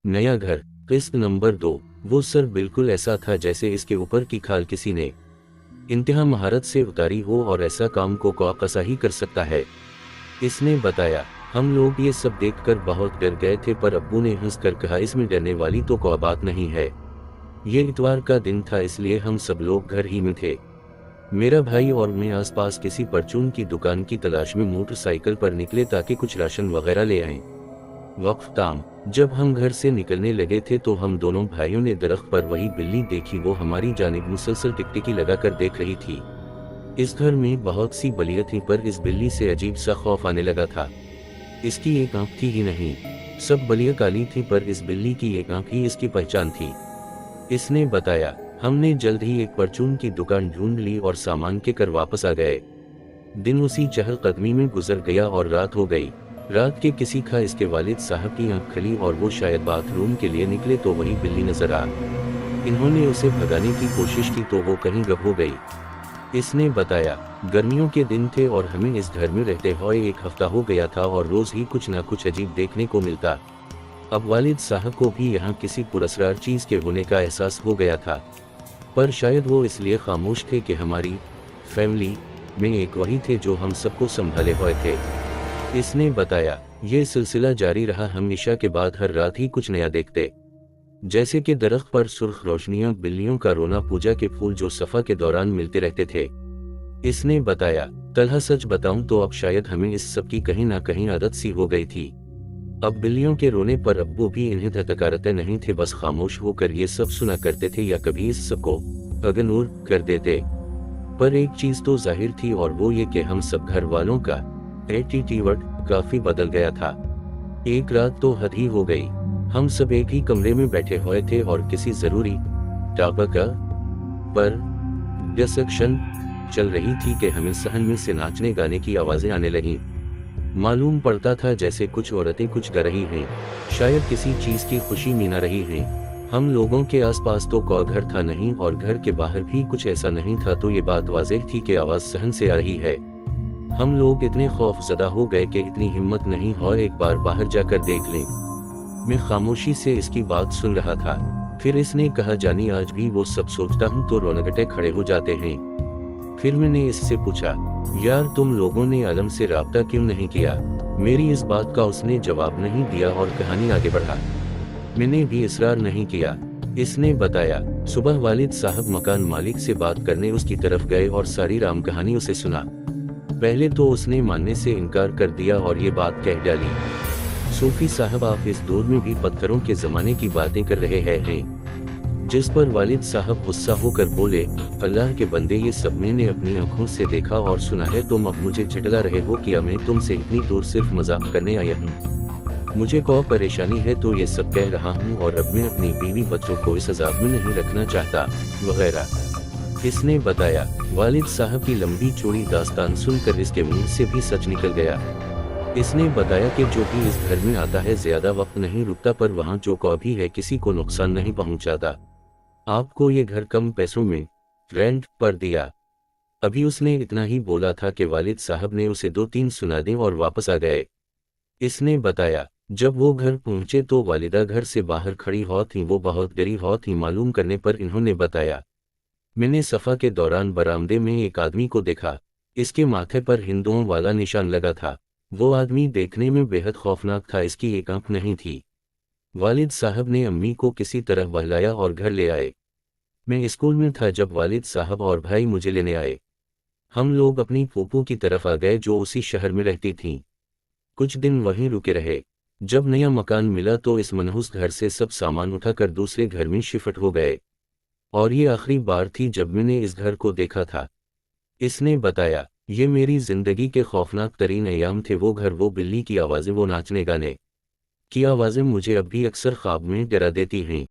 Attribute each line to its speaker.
Speaker 1: नया घर, किस्त नंबर 2। वो सर बिल्कुल ऐसा था जैसे इसके ऊपर की खाल किसी ने इंतहा महारत से उतारी हो और ऐसा काम को कसा ही कर सकता है। इसने बताया, हम लोग ये सब देखकर बहुत डर गए थे, पर अब्बू ने हंसकर कहा, इसमें डरने वाली तो कोई बात नहीं है। ये इतवार का दिन था, इसलिए हम सब लोग घर ही में थे। मेरा भाई और मैं आसपास किसी परचून की दुकान की तलाश में मोटरसाइकिल पर निकले ताकि कुछ राशन वगैरह ले आएं। वक्त ताम जब हम घर से निकलने लगे थे तो हम दोनों भाइयों ने दरख्त पर वही बिल्ली देखी। वो हमारी जानिब मुसलसल टिकटिकी लगाकर देख रही थी। इस घर में बहुत सी बलियां थीं, पर इस बिल्ली से अजीब सा खौफ आने लगा था। इसकी एक आंख थी ही नहीं, सब बलियां काली थी, पर इस बिल्ली की एक आंख ही इसकी पहचान थी। इसने बताया, हमने जल्द ही एक परचून की दुकान ढूंढ ली और सामान के कर वापस आ गए। दिन उसी चहलकदमी में गुजर गया और रात हो गई। रात के किसी का इसके वालिद साहब की आंख खुली और वो शायद बाथरूम के लिए निकले तो वही बिल्ली नजर आ। इन्होंने उसे भगाने की कोशिश की तो वो कहीं गब हो गई। इसने बताया, गर्मियों के दिन थे और हमें इस घर में रहते हुए 1 हफ्ता हो गया था और रोज ही कुछ ना कुछ अजीब देखने को मिलता। अब वालिद साहब को भी यहाँ किसी पुरस्कार चीज के होने का एहसास हो गया था, पर शायद वो इसलिए खामोश थे कि हमारी फैमिली में एक वही थे जो हम सबको संभाले हुए थे। इसने बताया, ये सिलसिला जारी रहा। हम इशा के बाद हर रात ही कुछ नया देखते, जैसे कि दरख्त पर सुर्ख रोशनियां, बिल्लियों का रोना, पूजा के फूल जो सफा के दौरान मिलते रहते थे। इसने बताया, तलहा सच बताऊं तो अब शायद हमें इस सब की कहीं ना कहीं आदत सी हो गई थी। अब बिल्लियों के रोने पर अब्बू भी इन्हें धतकारते नहीं थे, बस खामोश होकर ये सब सुना करते थे या कभी इस सब को इग्नोर कर देते। पर एक चीज तो जाहिर थी और वो ये कि हम सब घर वालों का एटीट्यूड काफी बदल गया था। एक रात तो हद ही हो गई। हम सब एक ही कमरे में बैठे हुए थे और किसी जरूरी टॉपिक पर डिस्कशन चल रही थी कि हमें सहन में से नाचने गाने की आवाजें आने लगी। मालूम पड़ता था जैसे कुछ औरतें कुछ गा रही हैं, शायद किसी चीज की खुशी मना रही हैं। हम लोगों के आसपास तो कोई घर था नहीं और घर के बाहर भी कुछ ऐसा नहीं था, तो ये बात वाज़ेह थी कि आवाज सहन से आ रही है। हम लोग इतने खौफजदा हो गए कि इतनी हिम्मत नहीं हो एक बार बाहर जाकर देख लें। मैं खामोशी से इसकी बात सुन रहा था। फिर इसने कहा, जानी आज भी वो सब सोचता हूँ तो रोनगटे खड़े हो जाते हैं। फिर मैंने इससे पूछा, यार तुम लोगों ने आलम से राब्ता क्यों नहीं किया? मेरी इस बात का उसने जवाब नहीं दिया और कहानी आगे बढ़ा। मैंने भी इसरार नहीं किया। इसने बताया, सुबह वालिद साहब मकान मालिक से बात करने उसकी तरफ गए और सारी राम कहानी उसे सुना। पहले तो उसने मानने से इनकार कर दिया और ये बात कह डाली, सूफी साहब आप इस दौर में भी पत्थरों के जमाने की बातें कर रहे हैं। जिस पर वालिद साहब गुस्सा होकर बोले, अल्लाह के बंदे ये सब मैंने अपनी आंखों से देखा और सुना है, तुम अब मुझे झटला रहे हो क्या? मैं तुमसे इतनी दूर सिर्फ मजाक करने आया हूँ। मुझे कोई परेशानी है तो ये सब कह रहा हूँ और अब मैं अपनी बीवी बच्चों को इस अजाब में नहीं रखना चाहता वगैरह। इसने बताया, वालिद साहब की लंबी चौड़ी दास्तान सुनकर इसके मुंह से भी सच निकल गया। इसने बताया कि जो भी इस घर में आता है ज्यादा वक्त नहीं रुकता, पर वहाँ जो कोई भी है किसी को नुकसान नहीं पहुँचाता। आपको ये घर कम पैसों में रेंट पर दिया। अभी उसने इतना ही बोला था कि वालिद साहब ने उसे 2-3 सुना दी और वापस आ गए। इसने बताया, जब वो घर पहुंचे तो वालिदा घर से बाहर खड़ी हो थी। वो बहुत डरी हो थी। मालूम करने पर इन्होंने बताया, मैंने सफा के दौरान बरामदे में एक आदमी को देखा। इसके माथे पर हिंदुओं वाला निशान लगा था। वो आदमी देखने में बेहद खौफनाक था। इसकी एक आंख नहीं थी। वालिद साहब ने अम्मी को किसी तरह बहलाया और घर ले आए। मैं स्कूल में था जब वालिद साहब और भाई मुझे लेने आए। हम लोग अपनी फूफू की तरफ आ गए जो उसी शहर में रहती थीं। कुछ दिन वहीं रुके रहे। जब नया मकान मिला तो इस मनहूस घर से सब सामान उठाकर दूसरे घर में शिफ्ट हो गए और ये आखिरी बार थी जब मैंने इस घर को देखा था। इसने बताया, ये मेरी जिंदगी के खौफनाक तरीन अयाम थे। वो घर, वो बिल्ली की आवाज़ें, वो नाचने गाने की आवाज़ें मुझे अब भी अक्सर ख्वाब में डरा देती हैं।